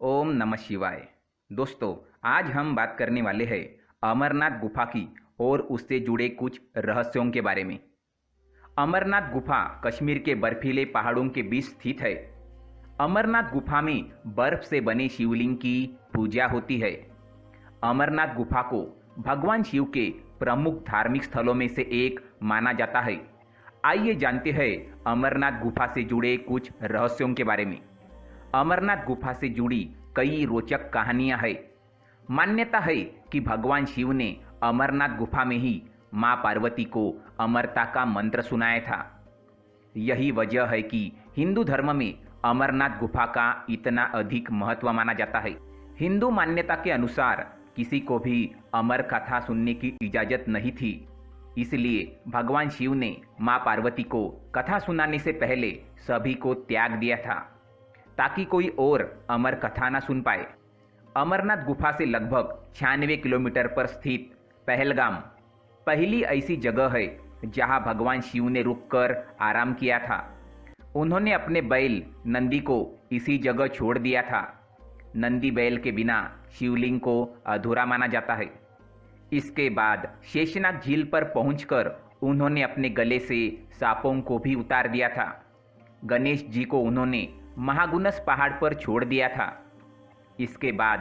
ओम नमः शिवाय। दोस्तों, आज हम बात करने वाले हैं अमरनाथ गुफा की और उससे जुड़े कुछ रहस्यों के बारे में। अमरनाथ गुफा कश्मीर के बर्फीले पहाड़ों के बीच स्थित है। अमरनाथ गुफा में बर्फ से बने शिवलिंग की पूजा होती है। अमरनाथ गुफा को भगवान शिव के प्रमुख धार्मिक स्थलों में से एक माना जाता है। आइए जानते हैं अमरनाथ गुफा से जुड़े कुछ रहस्यों के बारे में। अमरनाथ गुफा से जुड़ी कई रोचक कहानियां हैं। मान्यता है कि भगवान शिव ने अमरनाथ गुफा में ही मां पार्वती को अमरता का मंत्र सुनाया था। यही वजह है कि हिंदू धर्म में अमरनाथ गुफा का इतना अधिक महत्व माना जाता है। हिंदू मान्यता के अनुसार किसी को भी अमर कथा सुनने की इजाजत नहीं थी, इसलिए भगवान शिव ने मां पार्वती को कथा सुनाने से पहले सभी को त्याग दिया था ताकि कोई और अमर कथा न सुन पाए। अमरनाथ गुफा से लगभग 96 किलोमीटर पर स्थित पहलगाम पहली ऐसी जगह है जहां भगवान शिव ने रुककर आराम किया था। उन्होंने अपने बैल नंदी को इसी जगह छोड़ दिया था। नंदी बैल के बिना शिवलिंग को अधूरा माना जाता है। इसके बाद शेषनाग झील पर पहुंचकर उन्होंने अपने गले से सांपों को भी उतार दिया था। गणेश जी को उन्होंने महागुनस पहाड़ पर छोड़ दिया था। इसके बाद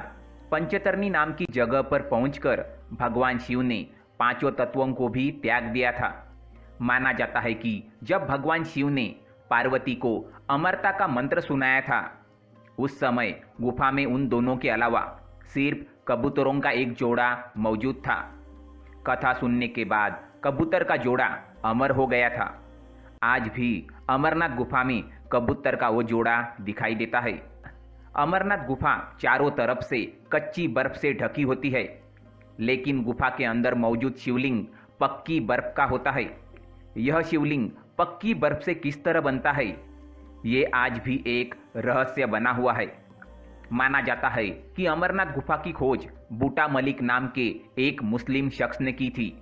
पंचतरणी नाम की जगह पर पहुंचकर भगवान शिव ने पांचों तत्वों को भी त्याग दिया था। माना जाता है कि जब भगवान शिव ने पार्वती को अमरता का मंत्र सुनाया था, उस समय गुफा में उन दोनों के अलावा सिर्फ कबूतरों का एक जोड़ा मौजूद था। कथा सुनने के बाद कबूतर का जोड़ा अमर हो गया था। आज भी अमरनाथ गुफा में कबूतर का वो जोड़ा दिखाई देता है। अमरनाथ गुफा चारों तरफ से कच्ची बर्फ से ढकी होती है, लेकिन गुफा के अंदर मौजूद शिवलिंग पक्की बर्फ का होता है। यह शिवलिंग पक्की बर्फ से किस तरह बनता है, ये आज भी एक रहस्य बना हुआ है। माना जाता है कि अमरनाथ गुफा की खोज बूटा मलिक नाम के एक मुस्लिम शख्स ने की थी।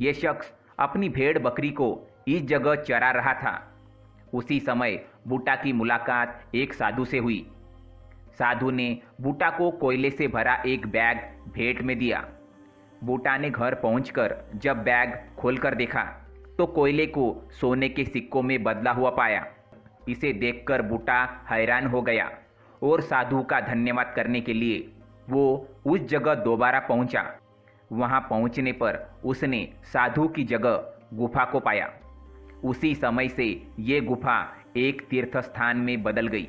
ये शख्स अपनी भेड़ बकरी को इस जगह चरा रहा था। उसी समय बूटा की मुलाकात एक साधु से हुई। साधु ने बूटा को कोयले से भरा एक बैग भेंट में दिया। बूटा ने घर पहुंचकर जब बैग खोलकर देखा तो कोयले को सोने के सिक्कों में बदला हुआ पाया। इसे देखकर बूटा हैरान हो गया और साधु का धन्यवाद करने के लिए वो उस जगह दोबारा पहुंचा। वहां पहुंचने पर उसने साधु की जगह गुफा को पाया। उसी समय से ये गुफा एक तीर्थ स्थान में बदल गई।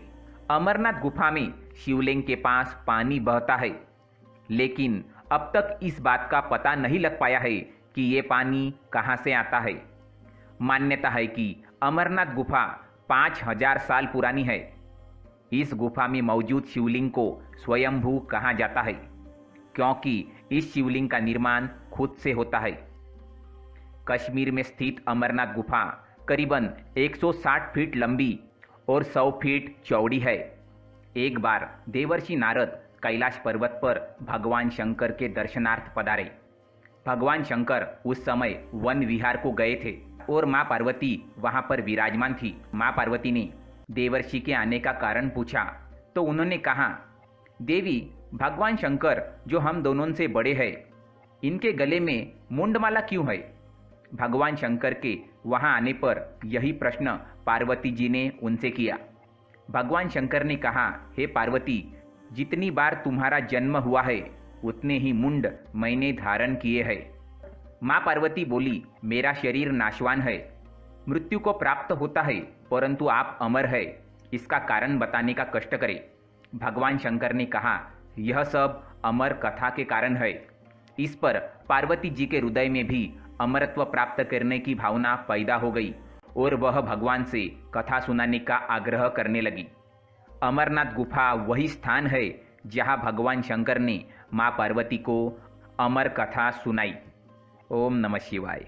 अमरनाथ गुफा में शिवलिंग के पास पानी बहता है, लेकिन अब तक इस बात का पता नहीं लग पाया है कि ये पानी कहाँ से आता है। मान्यता है कि अमरनाथ गुफा 5000 साल पुरानी है। इस गुफा में मौजूद शिवलिंग को स्वयंभू कहा जाता है, क्योंकि इस शिवलिंग का निर्माण खुद से होता है। कश्मीर में स्थित अमरनाथ गुफा करीबन 160 फीट लंबी और 100 फीट चौड़ी है। एक बार देवर्षि नारद कैलाश पर्वत पर भगवान शंकर के दर्शनार्थ पधारे। भगवान शंकर उस समय वन विहार को गए थे और मां पार्वती वहां पर विराजमान थी। मां पार्वती ने देवर्षि के आने का कारण पूछा तो उन्होंने कहा, देवी, भगवान शंकर जो हम दोनों से बड़े हैं, इनके गले में मुंडमाला क्यों है? भगवान शंकर के वहां आने पर यही प्रश्न पार्वती जी ने उनसे किया। भगवान शंकर ने कहा, हे पार्वती, जितनी बार तुम्हारा जन्म हुआ है उतने ही मुंड मैंने धारण किए हैं। मां पार्वती बोली, मेरा शरीर नाशवान है, मृत्यु को प्राप्त होता है, परंतु आप अमर है, इसका कारण बताने का कष्ट करें। भगवान शंकर ने कहा, यह सब अमर कथा के कारण है। इस पर पार्वती जी के हृदय में भी अमरत्व प्राप्त करने की भावना पैदा हो गई और वह भगवान से कथा सुनाने का आग्रह करने लगी। अमरनाथ गुफा वही स्थान है जहां भगवान शंकर ने मां पार्वती को अमर कथा सुनाई। ओम नमः शिवाय।